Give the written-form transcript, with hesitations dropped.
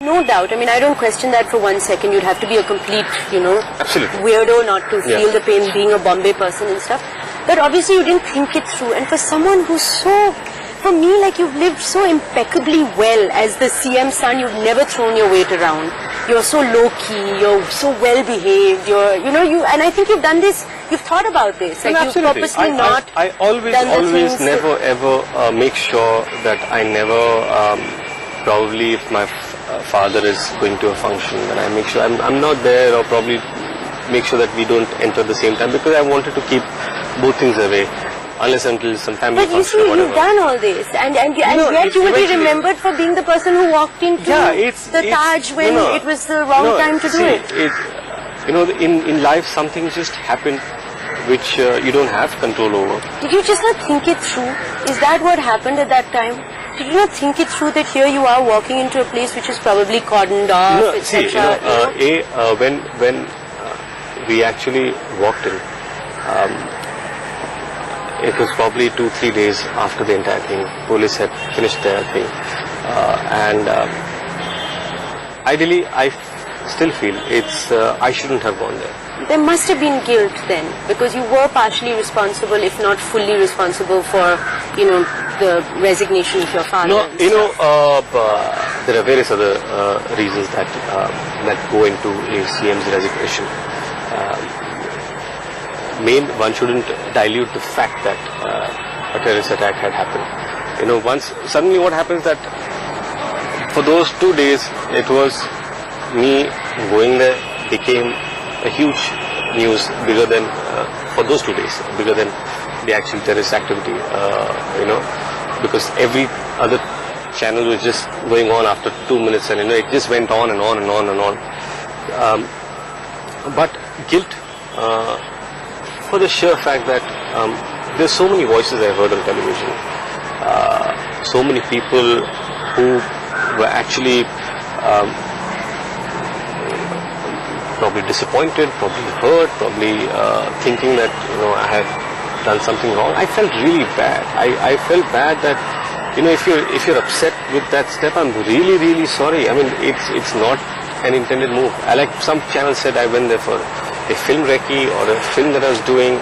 No doubt. I mean, I don't question that for 1 second. You'd have to be a complete, Absolutely. weirdo not to feel the pain being a Bombay person and stuff. But obviously you didn't think it through. And for someone who's so, for me, like you've lived so impeccably well as the CM son, you've never thrown your weight around. You're so low-key, you're so well-behaved, and I think you've done this, you've thought about this. Like you've purposely not I always never ever make sure that I never, probably if my father is going to a function, then I make sure I'm not there, or probably make sure that we don't enter at the same time, because I wanted to keep both things away, unless until some family function. But you see, you've done all this, and yet you will be remembered for being the person who walked into the Taj when it was the wrong time to do it. In life, something just happened which you don't have control over. Did you just not think it through? Is that what happened at that time? Did you not think it through that here you are walking into a place which is probably cordoned off, etc.? When we actually walked in, it was probably 2-3 days after the entire thing. Police had finished their thing, and ideally, I still feel I shouldn't have gone there. There must have been guilt then, because you were partially responsible, if not fully responsible, for the resignation of your father. No, there are various other reasons that go into a CM's resignation. One shouldn't dilute the fact that a terrorist attack had happened. Suddenly what happens that for those 2 days, it was me going there became a huge news, bigger than for those 2 days, bigger than the actual terrorist activity. Because every other channel was just going on after 2 minutes, and it just went on and on and on and on. But guilt, for the sheer fact that there's so many voices I've heard on television, so many people who were actually probably disappointed, probably hurt, probably thinking that I had done something wrong. I felt really bad. I felt bad that if you're upset with that step, I'm really, really sorry. I mean, it's not an intended move. Like some channel said, I went there for a film recce or a film that I was doing.